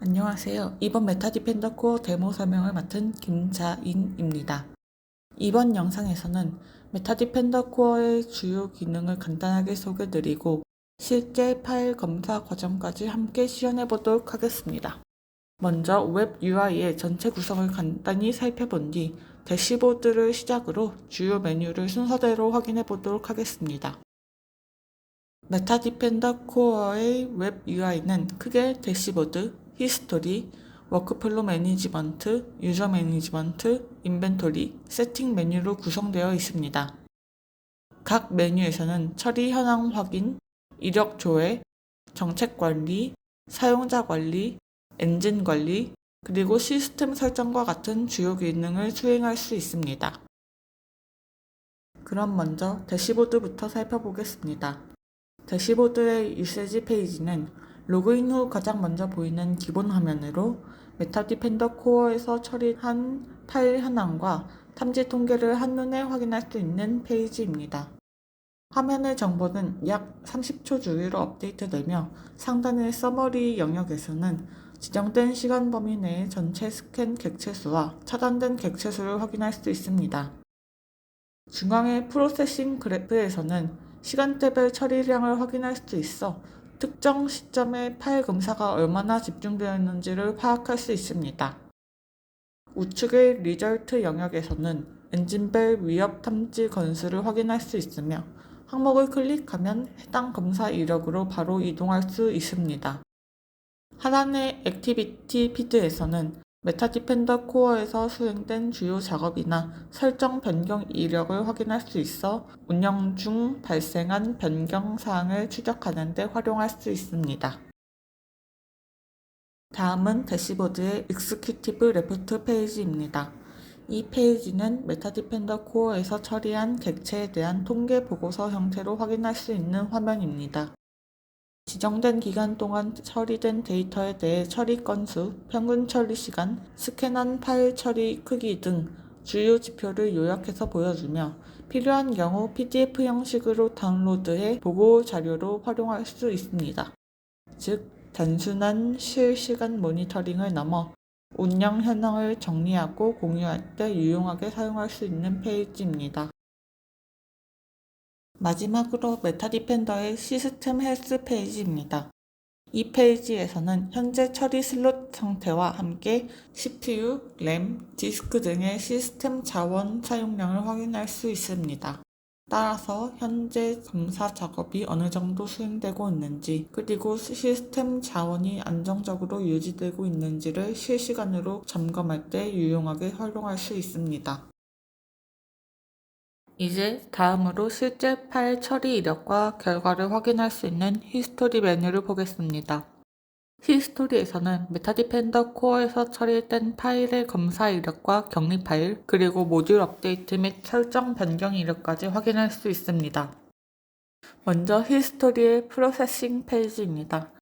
안녕하세요. 이번 메타디펜더 코어 데모 설명을 맡은 김자인입니다. 이번 영상에서는 메타디펜더 코어의 주요 기능을 간단하게 소개드리고 실제 파일 검사 과정까지 함께 시연해 보도록 하겠습니다. 먼저 웹 UI의 전체 구성을 간단히 살펴본 뒤 대시보드를 시작으로 주요 메뉴를 순서대로 확인해 보도록 하겠습니다. 메타디펜더 코어의 웹 UI는 크게 대시보드, 히스토리, 워크플로 매니지먼트, 유저 매니지먼트, 인벤토리, 세팅 메뉴로 구성되어 있습니다. 각 메뉴에서는 처리 현황 확인, 이력 조회, 정책 관리, 사용자 관리, 엔진 관리, 그리고 시스템 설정과 같은 주요 기능을 수행할 수 있습니다. 그럼 먼저 대시보드부터 살펴보겠습니다. 대시보드의 유세지 페이지는 로그인 후 가장 먼저 보이는 기본 화면으로 메타디펜더 코어에서 처리한 파일 현황과 탐지 통계를 한눈에 확인할 수 있는 페이지입니다. 화면의 정보는 약 30초 주기로 업데이트되며 상단의 서머리 영역에서는 지정된 시간 범위 내의 전체 스캔 객체 수와 차단된 객체 수를 확인할 수 있습니다. 중앙의 프로세싱 그래프에서는 시간대별 처리량을 확인할 수 있어 특정 시점에 파일 검사가 얼마나 집중되어 있는지를 파악할 수 있습니다. 우측의 리절트 영역에서는 엔진별 위협 탐지 건수를 확인할 수 있으며 항목을 클릭하면 해당 검사 이력으로 바로 이동할 수 있습니다. 하단의 액티비티 피드에서는 메타디펜더 코어에서 수행된 주요 작업이나 설정 변경 이력을 확인할 수 있어 운영 중 발생한 변경 사항을 추적하는 데 활용할 수 있습니다. 다음은 대시보드의 익스큐티브 레포트 페이지입니다. 이 페이지는 메타디펜더 코어에서 처리한 객체에 대한 통계 보고서 형태로 확인할 수 있는 화면입니다. 지정된 기간 동안 처리된 데이터에 대해 처리 건수, 평균 처리 시간, 스캔한 파일 처리 크기 등 주요 지표를 요약해서 보여주며 필요한 경우 PDF 형식으로 다운로드해 보고 자료로 활용할 수 있습니다. 즉, 단순한 실시간 모니터링을 넘어 운영 현황을 정리하고 공유할 때 유용하게 사용할 수 있는 페이지입니다. 마지막으로 메타디펜더의 시스템 헬스 페이지입니다. 이 페이지에서는 현재 처리 슬롯 상태와 함께 CPU, 램, 디스크 등의 시스템 자원 사용량을 확인할 수 있습니다. 따라서 현재 검사 작업이 어느 정도 수행되고 있는지, 그리고 시스템 자원이 안정적으로 유지되고 있는지를 실시간으로 점검할 때 유용하게 활용할 수 있습니다. 이제 다음으로 실제 파일 처리 이력과 결과를 확인할 수 있는 히스토리 메뉴를 보겠습니다. 히스토리에서는 메타디펜더 코어에서 처리된 파일의 검사 이력과 격리 파일, 그리고 모듈 업데이트 및 설정 변경 이력까지 확인할 수 있습니다. 먼저 히스토리의 프로세싱 페이지입니다.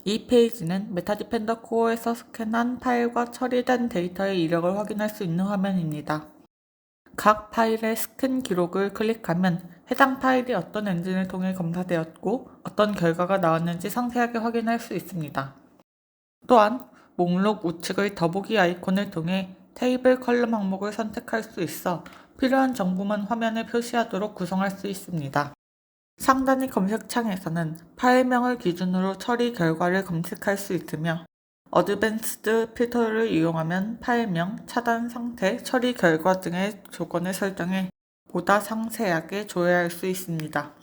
이 페이지는 메타디펜더 코어에서 스캔한 파일과 처리된 데이터의 이력을 확인할 수 있는 화면입니다. 각 파일의 스캔 기록을 클릭하면 해당 파일이 어떤 엔진을 통해 검사되었고 어떤 결과가 나왔는지 상세하게 확인할 수 있습니다. 또한 목록 우측의 더보기 아이콘을 통해 테이블 컬럼 항목을 선택할 수 있어 필요한 정보만 화면에 표시하도록 구성할 수 있습니다. 상단의 검색창에서는 파일명을 기준으로 처리 결과를 검색할 수 있으며 어드밴스드 필터를 이용하면 파일명, 차단 상태, 처리 결과 등의 조건을 설정해 보다 상세하게 조회할 수 있습니다.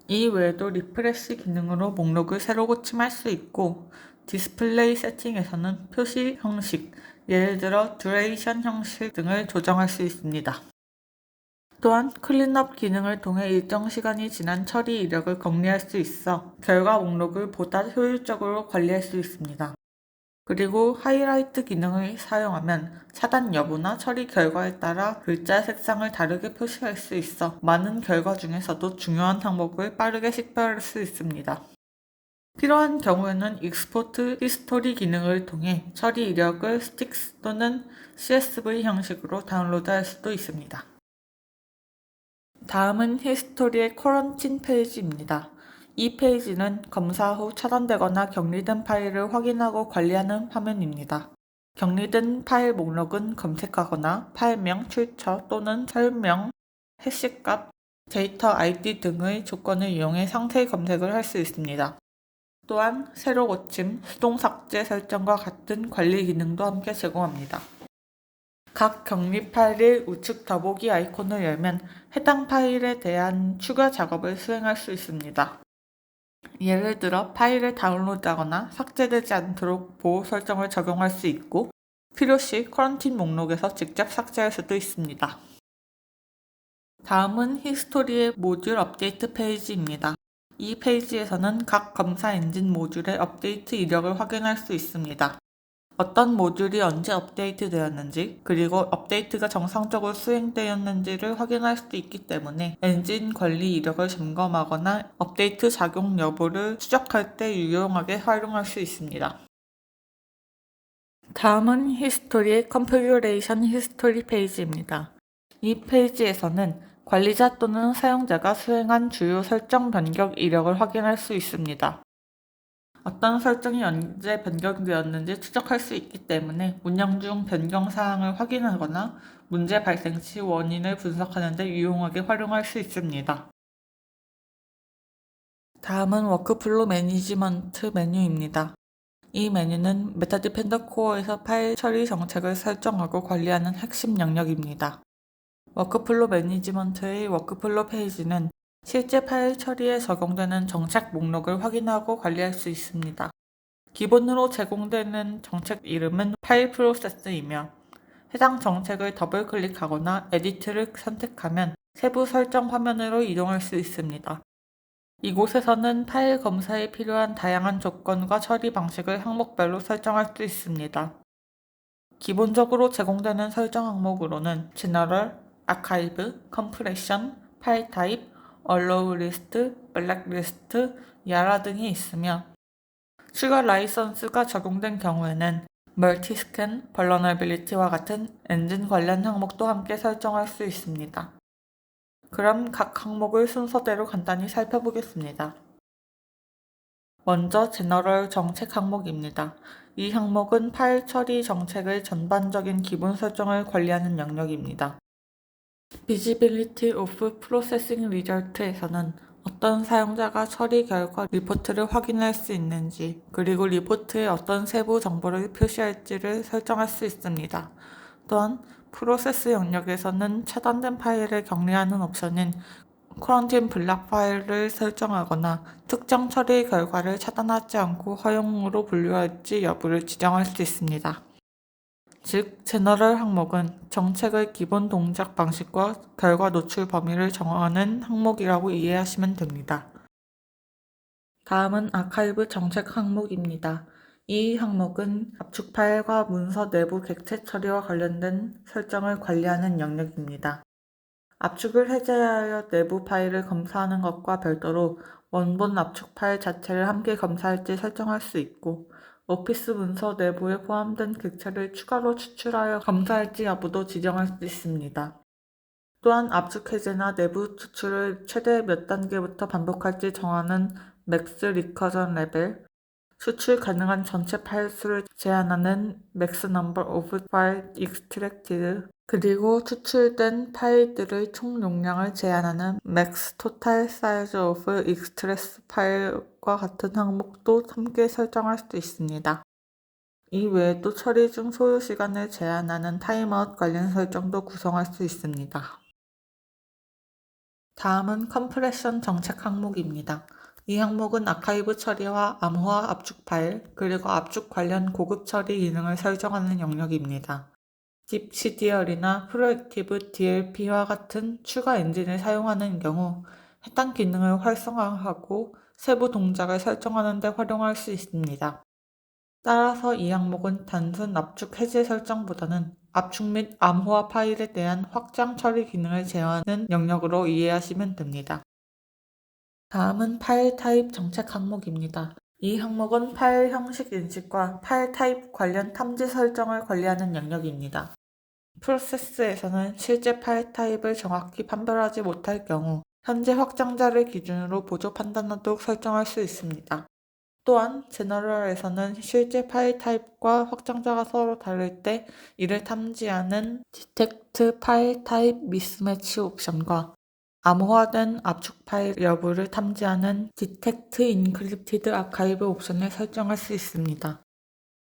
이 외에도 리프레시 기능으로 목록을 새로 고침할 수 있고 디스플레이 세팅에서는 표시 형식, 예를 들어 듀레이션 형식 등을 조정할 수 있습니다. 또한 클린업 기능을 통해 일정 시간이 지난 처리 이력을 정리할 수 있어 결과 목록을 보다 효율적으로 관리할 수 있습니다. 그리고 하이라이트 기능을 사용하면 차단 여부나 처리 결과에 따라 글자 색상을 다르게 표시할 수 있어 많은 결과 중에서도 중요한 항목을 빠르게 식별할 수 있습니다. 필요한 경우에는 익스포트 히스토리 기능을 통해 처리 이력을 스틱스 또는 CSV 형식으로 다운로드할 수도 있습니다. 다음은 히스토리의 커런틴 페이지입니다. 이 페이지는 검사 후 차단되거나 격리된 파일을 확인하고 관리하는 화면입니다. 격리된 파일 목록은 검색하거나 파일명, 출처 또는 설명, 해시값, 데이터 ID 등의 조건을 이용해 상세 검색을 할 수 있습니다. 또한 새로 고침, 수동 삭제 설정과 같은 관리 기능도 함께 제공합니다. 각 격리 파일의 우측 더보기 아이콘을 열면 해당 파일에 대한 추가 작업을 수행할 수 있습니다. 예를 들어 파일을 다운로드하거나 삭제되지 않도록 보호 설정을 적용할 수 있고 필요시 쿼런틴 목록에서 직접 삭제할 수도 있습니다. 다음은 히스토리의 모듈 업데이트 페이지입니다. 이 페이지에서는 각 검사 엔진 모듈의 업데이트 이력을 확인할 수 있습니다. 어떤 모듈이 언제 업데이트 되었는지 그리고 업데이트가 정상적으로 수행되었는지를 확인할 수도 있기 때문에 엔진 관리 이력을 점검하거나 업데이트 작용 여부를 추적할 때 유용하게 활용할 수 있습니다. 다음은 히스토리의 컨피규레이션 히스토리 페이지입니다. 이 페이지에서는 관리자 또는 사용자가 수행한 주요 설정 변경 이력을 확인할 수 있습니다. 어떤 설정이 언제 변경되었는지 추적할 수 있기 때문에 운영 중 변경 사항을 확인하거나 문제 발생 시 원인을 분석하는 데 유용하게 활용할 수 있습니다. 다음은 워크플로우 매니지먼트 메뉴입니다. 이 메뉴는 메타디펜더 코어에서 파일 처리 정책을 설정하고 관리하는 핵심 영역입니다. 워크플로우 매니지먼트의 워크플로우 페이지는 실제 파일 처리에 적용되는 정책 목록을 확인하고 관리할 수 있습니다. 기본으로 제공되는 정책 이름은 파일 프로세스이며 해당 정책을 더블 클릭하거나 에디트를 선택하면 세부 설정 화면으로 이동할 수 있습니다. 이곳에서는 파일 검사에 필요한 다양한 조건과 처리 방식을 항목별로 설정할 수 있습니다. 기본적으로 제공되는 설정 항목으로는 General, Archive, Compression, 파일 타입, Allow List, Blacklist, YARA 등이 있으며 추가 라이선스가 적용된 경우에는 멀티스캔, 벌러너빌리티와 같은 엔진 관련 항목도 함께 설정할 수 있습니다. 그럼 각 항목을 순서대로 간단히 살펴보겠습니다. 먼저 제너럴 정책 항목입니다. 이 항목은 파일 처리 정책의 전반적인 기본 설정을 관리하는 영역입니다. Visibility of Processing Result에서는 어떤 사용자가 처리 결과 리포트를 확인할 수 있는지 그리고 리포트에 어떤 세부 정보를 표시할지를 설정할 수 있습니다. 또한 프로세스 영역에서는 차단된 파일을 격리하는 옵션인 쿼런틴 블락 파일을 설정하거나 특정 처리 결과를 차단하지 않고 허용으로 분류할지 여부를 지정할 수 있습니다. 즉, 제너럴 항목은 정책의 기본 동작 방식과 결과 노출 범위를 정하는 항목이라고 이해하시면 됩니다. 다음은 아카이브 정책 항목입니다. 이 항목은 압축 파일과 문서 내부 객체 처리와 관련된 설정을 관리하는 영역입니다. 압축을 해제하여 내부 파일을 검사하는 것과 별도로 원본 압축 파일 자체를 함께 검사할지 설정할 수 있고 오피스 문서 내부에 포함된 객체를 추가로 추출하여 검사할지 여부도 지정할 수 있습니다. 또한 압축 해제나 내부 추출을 최대 몇 단계부터 반복할지 정하는 맥스 리커전 레벨, 추출 가능한 전체 파일 수를 제한하는 Max Number of File Extracted, 그리고 추출된 파일들의 총 용량을 제한하는 Max Total Size of Extract File과 같은 항목도 함께 설정할 수 있습니다. 이 외에도 처리 중 소요 시간을 제한하는 타임아웃 관련 설정도 구성할 수 있습니다. 다음은 컴프레션 정책 항목입니다. 이 항목은 아카이브 처리와 암호화 압축 파일, 그리고 압축 관련 고급 처리 기능을 설정하는 영역입니다. 딥 CDR이나 프로액티브 DLP와 같은 추가 엔진을 사용하는 경우 해당 기능을 활성화하고 세부 동작을 설정하는 데 활용할 수 있습니다. 따라서 이 항목은 단순 압축 해제 설정보다는 압축 및 암호화 파일에 대한 확장 처리 기능을 제어하는 영역으로 이해하시면 됩니다. 다음은 파일 타입 정책 항목입니다. 이 항목은 파일 형식 인식과 파일 타입 관련 탐지 설정을 관리하는 영역입니다. 프로세스에서는 실제 파일 타입을 정확히 판별하지 못할 경우 현재 확장자를 기준으로 보조 판단하도록 설정할 수 있습니다. 또한 제너럴에서는 실제 파일 타입과 확장자가 서로 다를 때 이를 탐지하는 디텍트 파일 타입 미스매치 옵션과 암호화된 압축 파일 여부를 탐지하는 디텍트 인크립티드 아카이브 옵션을 설정할 수 있습니다.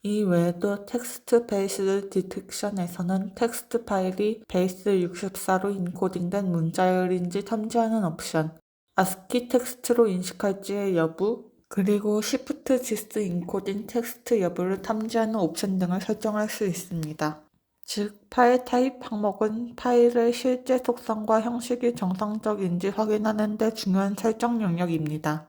이 외에도 텍스트 베이스드 디텍션에서는 텍스트 파일이 베이스 64로 인코딩된 문자열인지 탐지하는 옵션, 아스키 텍스트로 인식할지의 여부, 그리고 시프트 지스 인코딩 텍스트 여부를 탐지하는 옵션 등을 설정할 수 있습니다. 즉, 파일 타입 항목은 파일의 실제 속성과 형식이 정상적인지 확인하는 데 중요한 설정 영역입니다.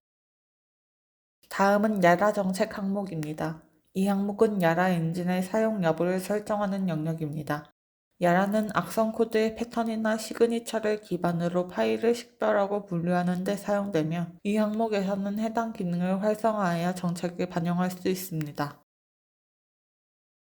다음은 야라 정책 항목입니다. 이 항목은 야라 엔진의 사용 여부를 설정하는 영역입니다. 야라는 악성 코드의 패턴이나 시그니처를 기반으로 파일을 식별하고 분류하는 데 사용되며 이 항목에서는 해당 기능을 활성화하여 정책을 반영할 수 있습니다.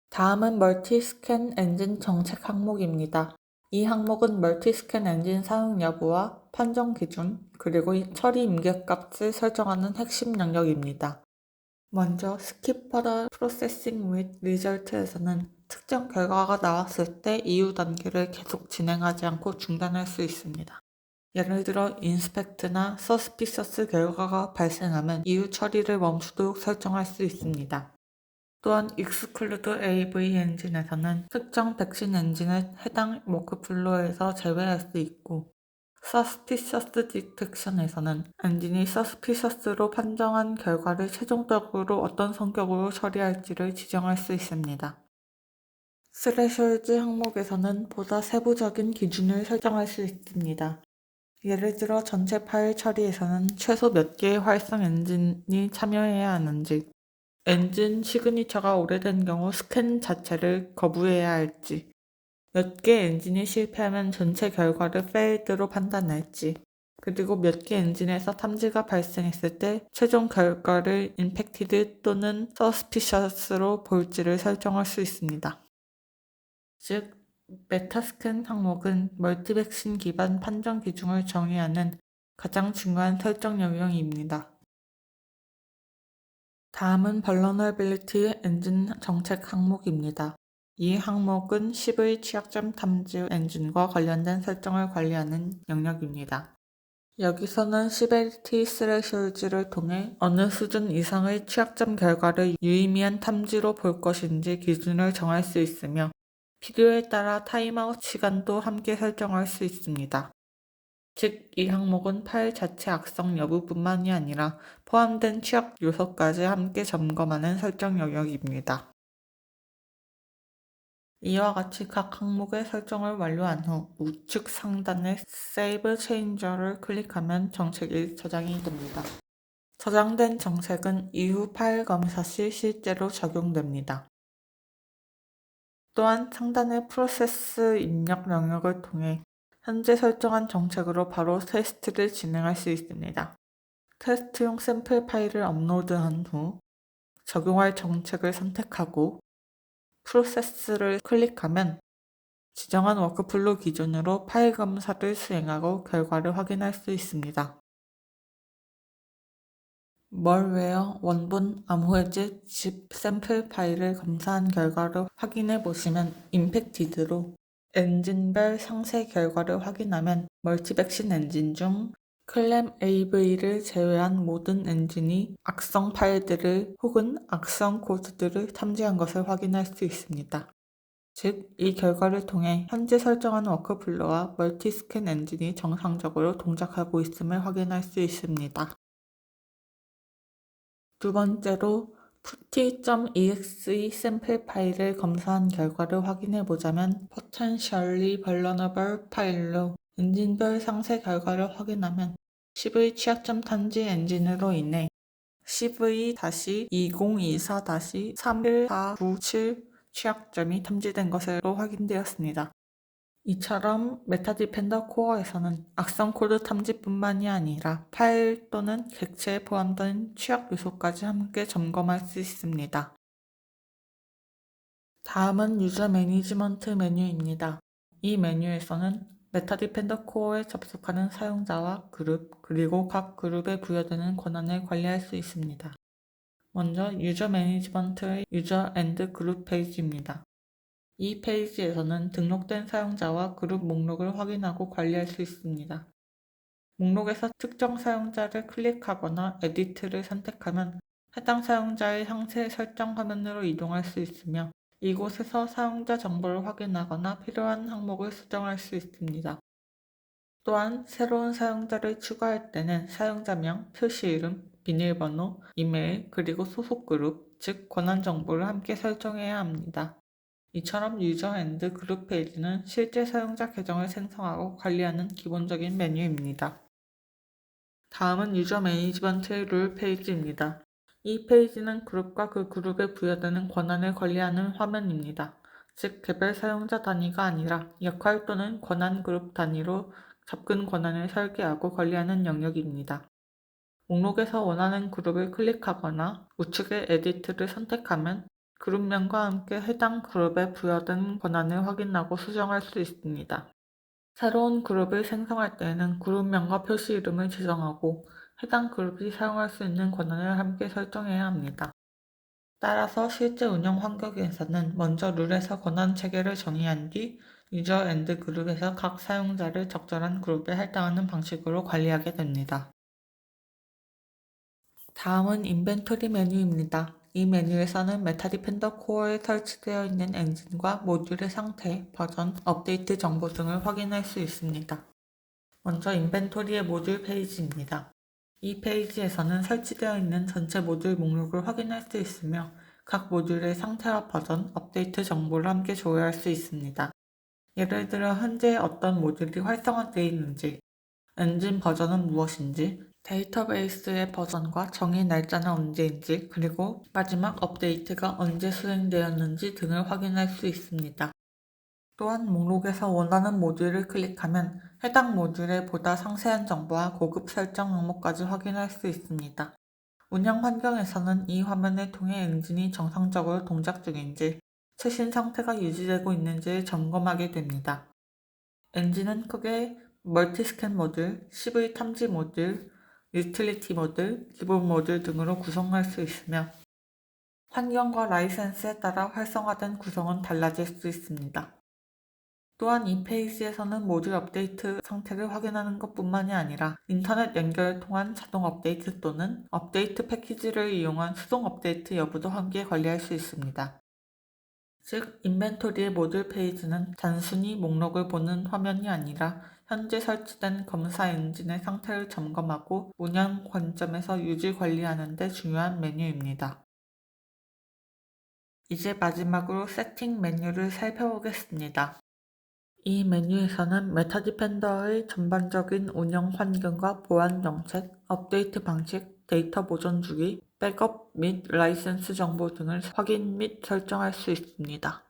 다음은 멀티스캔 엔진 정책 항목입니다. 이 항목은 멀티스캔 엔진 사용 여부와 판정 기준, 그리고 처리 임계값을 설정하는 핵심 영역입니다. 먼저 Skip Further Processing with Result에서는 특정 결과가 나왔을 때 이후 단계를 계속 진행하지 않고 중단할 수 있습니다. 예를 들어 Inspect나 Suspicious 결과가 발생하면 이후 처리를 멈추도록 설정할 수 있습니다. 또한 Exclude AV 엔진에서는 특정 백신 엔진을 해당 워크플로우에서 제외할 수 있고 Suspicious Detection에서는 엔진이 Suspicious로 판정한 결과를 최종적으로 어떤 성격으로 처리할지를 지정할 수 있습니다. Threshold 항목에서는 보다 세부적인 기준을 설정할 수 있습니다. 예를 들어 전체 파일 처리에서는 최소 몇 개의 활성 엔진이 참여해야 하는지, 엔진 시그니처가 오래된 경우 스캔 자체를 거부해야 할지, 몇 개 엔진이 실패하면 전체 결과를 failed로 판단할지, 그리고 몇 개 엔진에서 탐지가 발생했을 때 최종 결과를 infected 또는 suspicious로 볼지를 설정할 수 있습니다. 즉, 메타스캔 항목은 멀티백신 기반 판정 기준을 정의하는 가장 중요한 설정 영역입니다. 다음은 Vulnerability 엔진 정책 항목입니다. 이 항목은 CV 취약점 탐지 엔진과 관련된 설정을 관리하는 영역입니다. 여기서는 Severity Thresholds를 통해 어느 수준 이상의 취약점 결과를 유의미한 탐지로 볼 것인지 기준을 정할 수 있으며 필요에 따라 타임아웃 시간도 함께 설정할 수 있습니다. 즉, 이 항목은 파일 자체 악성 여부뿐만이 아니라 포함된 취약 요소까지 함께 점검하는 설정 영역입니다. 이와 같이 각 항목의 설정을 완료한 후 우측 상단의 Save Change를 클릭하면 정책이 저장이 됩니다. 저장된 정책은 이후 파일 검사 시 실제로 적용됩니다. 또한 상단의 프로세스 입력 영역을 통해 현재 설정한 정책으로 바로 테스트를 진행할 수 있습니다. 테스트용 샘플 파일을 업로드한 후 적용할 정책을 선택하고 프로세스를 클릭하면 지정한 워크플로우 기준으로 파일 검사를 수행하고 결과를 확인할 수 있습니다. 멀웨어, 원본, 암호해제, 집 샘플 파일을 검사한 결과를 확인해 보시면 임팩티드로 엔진별 상세 결과를 확인하면 멀티백신 엔진 중 클램 AV를 제외한 모든 엔진이 악성 파일들을 혹은 악성 코드들을 탐지한 것을 확인할 수 있습니다. 즉, 이 결과를 통해 현재 설정한 워크플로우와 멀티스캔 엔진이 정상적으로 동작하고 있음을 확인할 수 있습니다. 두 번째로 putty.exe 샘플 파일을 검사한 결과를 확인해 보자면 potentially vulnerable 파일로 엔진별 상세 결과를 확인하면 CV 취약점 탐지 엔진으로 인해 CV-2024-31497 취약점이 탐지된 것으로 확인되었습니다. 이처럼 메타디펜더 코어에서는 악성 코드 탐지뿐만이 아니라 파일 또는 객체에 포함된 취약 요소까지 함께 점검할 수 있습니다. 다음은 유저 매니지먼트 메뉴입니다. 이 메뉴에서는 메타디펜더 코어에 접속하는 사용자와 그룹, 그리고 각 그룹에 부여되는 권한을 관리할 수 있습니다. 먼저 유저 매니지먼트의 유저 앤드 그룹 페이지입니다. 이 페이지에서는 등록된 사용자와 그룹 목록을 확인하고 관리할 수 있습니다. 목록에서 특정 사용자를 클릭하거나 에디트를 선택하면 해당 사용자의 상세 설정 화면으로 이동할 수 있으며 이곳에서 사용자 정보를 확인하거나 필요한 항목을 수정할 수 있습니다. 또한 새로운 사용자를 추가할 때는 사용자명, 표시 이름, 비밀번호, 이메일, 그리고 소속 그룹, 즉 권한 정보를 함께 설정해야 합니다. 이처럼 유저 앤드 그룹 페이지는 실제 사용자 계정을 생성하고 관리하는 기본적인 메뉴입니다. 다음은 유저 매니지먼트의 룰 페이지입니다. 이 페이지는 그룹과 그 그룹에 부여되는 권한을 관리하는 화면입니다. 즉 개별 사용자 단위가 아니라 역할 또는 권한 그룹 단위로 접근 권한을 설계하고 관리하는 영역입니다. 목록에서 원하는 그룹을 클릭하거나 우측의 에디트를 선택하면 그룹명과 함께 해당 그룹에 부여된 권한을 확인하고 수정할 수 있습니다. 새로운 그룹을 생성할 때에는 그룹명과 표시 이름을 지정하고 해당 그룹이 사용할 수 있는 권한을 함께 설정해야 합니다. 따라서 실제 운영 환경에서는 먼저 룰에서 권한 체계를 정의한 뒤 유저 앤드 그룹에서 각 사용자를 적절한 그룹에 할당하는 방식으로 관리하게 됩니다. 다음은 인벤토리 메뉴입니다. 이 메뉴에서는 메타디펜더 코어에 설치되어 있는 엔진과 모듈의 상태, 버전, 업데이트 정보 등을 확인할 수 있습니다. 먼저 인벤토리의 모듈 페이지입니다. 이 페이지에서는 설치되어 있는 전체 모듈 목록을 확인할 수 있으며 각 모듈의 상태와 버전, 업데이트 정보를 함께 조회할 수 있습니다. 예를 들어 현재 어떤 모듈이 활성화되어 있는지, 엔진 버전은 무엇인지, 데이터베이스의 버전과 정의 날짜는 언제인지, 그리고 마지막 업데이트가 언제 수행되었는지 등을 확인할 수 있습니다. 또한 목록에서 원하는 모듈을 클릭하면 해당 모듈의 보다 상세한 정보와 고급 설정 항목까지 확인할 수 있습니다. 운영 환경에서는 이 화면을 통해 엔진이 정상적으로 동작 중인지, 최신 상태가 유지되고 있는지를 점검하게 됩니다. 엔진은 크게 멀티스캔 모듈, CV 탐지 모듈, 유틸리티 모듈, 기본 모듈 등으로 구성할 수 있으며 환경과 라이센스에 따라 활성화된 구성은 달라질 수 있습니다. 또한 이 페이지에서는 모듈 업데이트 상태를 확인하는 것뿐만이 아니라 인터넷 연결을 통한 자동 업데이트 또는 업데이트 패키지를 이용한 수동 업데이트 여부도 함께 관리할 수 있습니다. 즉, 인벤토리의 모듈 페이지는 단순히 목록을 보는 화면이 아니라 현재 설치된 검사 엔진의 상태를 점검하고 운영 관점에서 유지 관리하는 데 중요한 메뉴입니다. 이제 마지막으로 세팅 메뉴를 살펴보겠습니다. 이 메뉴에서는 메타디펜더의 전반적인 운영 환경과 보안 정책, 업데이트 방식, 데이터 보존 주기, 백업 및 라이센스 정보 등을 확인 및 설정할 수 있습니다.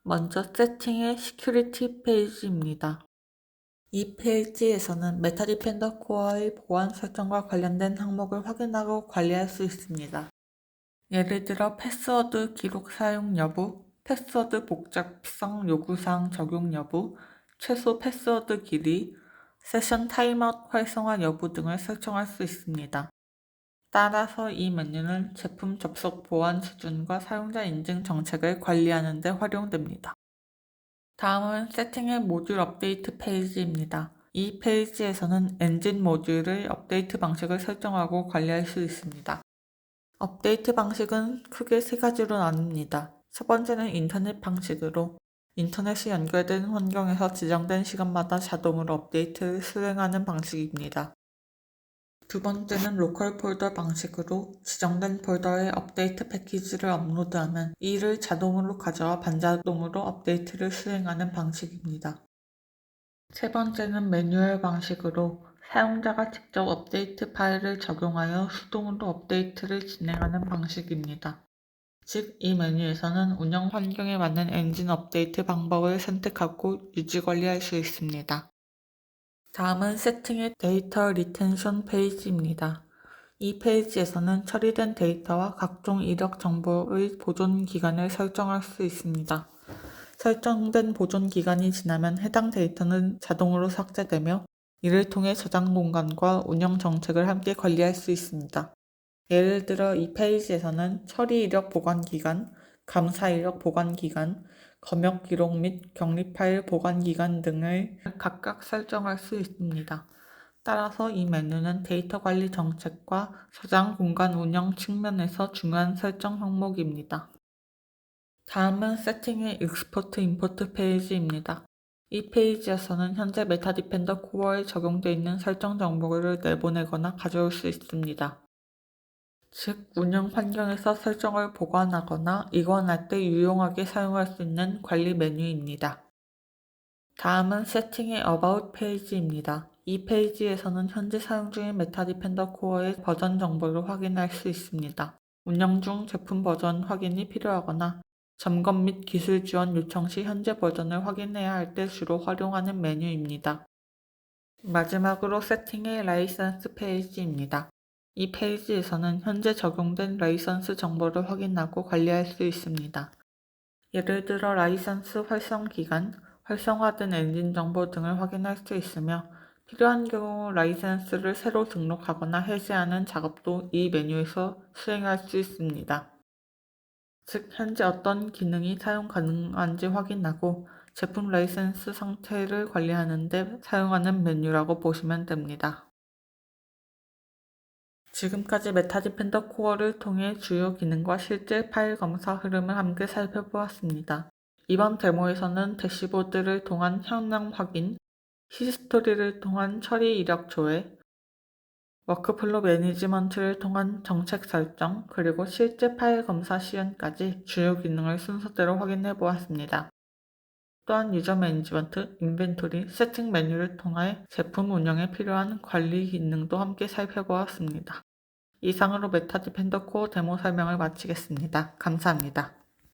먼저 세팅의 시큐리티 페이지입니다. 이 페이지에서는 메타디펜더 코어의 보안 설정과 관련된 항목을 확인하고 관리할 수 있습니다. 예를 들어 패스워드 기록 사용 여부, 패스워드 복잡성 요구사항 적용 여부, 최소 패스워드 길이, 세션 타임아웃 활성화 여부 등을 설정할 수 있습니다. 따라서 이 메뉴는 제품 접속 보안 수준과 사용자 인증 정책을 관리하는 데 활용됩니다. 다음은 세팅의 모듈 업데이트 페이지입니다. 이 페이지에서는 엔진 모듈의 업데이트 방식을 설정하고 관리할 수 있습니다. 업데이트 방식은 크게 세 가지로 나뉩니다. 첫 번째는 인터넷 방식으로 인터넷이 연결된 환경에서 지정된 시간마다 자동으로 업데이트를 수행하는 방식입니다. 두 번째는 로컬 폴더 방식으로 지정된 폴더에 업데이트 패키지를 업로드하면 이를 자동으로 가져와 반자동으로 업데이트를 수행하는 방식입니다. 세 번째는 매뉴얼 방식으로 사용자가 직접 업데이트 파일을 적용하여 수동으로 업데이트를 진행하는 방식입니다. 즉, 이 메뉴에서는 운영 환경에 맞는 엔진 업데이트 방법을 선택하고 유지 관리할 수 있습니다. 다음은 세팅의 데이터 리텐션 페이지입니다. 이 페이지에서는 처리된 데이터와 각종 이력 정보의 보존 기간을 설정할 수 있습니다. 설정된 보존 기간이 지나면 해당 데이터는 자동으로 삭제되며 이를 통해 저장 공간과 운영 정책을 함께 관리할 수 있습니다. 예를 들어 이 페이지에서는 처리 이력 보관 기간, 감사 이력 보관 기간, 검역 기록 및 격리 파일 보관 기간 등을 각각 설정할 수 있습니다. 따라서 이 메뉴는 데이터 관리 정책과 저장 공간 운영 측면에서 중요한 설정 항목입니다. 다음은 세팅의 익스포트 임포트 페이지입니다. 이 페이지에서는 현재 메타디펜더 코어에 적용되어 있는 설정 정보를 내보내거나 가져올 수 있습니다. 즉, 운영 환경에서 설정을 보관하거나 이관할 때 유용하게 사용할 수 있는 관리 메뉴입니다. 다음은 세팅의 About 페이지입니다. 이 페이지에서는 현재 사용 중인 메타디펜더 코어의 버전 정보를 확인할 수 있습니다. 운영 중 제품 버전 확인이 필요하거나 점검 및 기술 지원 요청 시 현재 버전을 확인해야 할 때 주로 활용하는 메뉴입니다. 마지막으로 세팅의 라이선스 페이지입니다. 이 페이지에서는 현재 적용된 라이선스 정보를 확인하고 관리할 수 있습니다. 예를 들어 라이선스 활성 기간, 활성화된 엔진 정보 등을 확인할 수 있으며 필요한 경우 라이선스를 새로 등록하거나 해지하는 작업도 이 메뉴에서 수행할 수 있습니다. 즉, 현재 어떤 기능이 사용 가능한지 확인하고 제품 라이선스 상태를 관리하는 데 사용하는 메뉴라고 보시면 됩니다. 지금까지 메타디펜더 코어를 통해 주요 기능과 실제 파일 검사 흐름을 함께 살펴보았습니다. 이번 데모에서는 대시보드를 통한 현황 확인, 히스토리를 통한 처리 이력 조회, 워크플로 매니지먼트를 통한 정책 설정, 그리고 실제 파일 검사 시연까지 주요 기능을 순서대로 확인해 보았습니다. 또한 유저 매니지먼트, 인벤토리, 세팅 메뉴를 통해 제품 운영에 필요한 관리 기능도 함께 살펴보았습니다. 이상으로 메타디펜더 코어 데모 설명을 마치겠습니다. 감사합니다.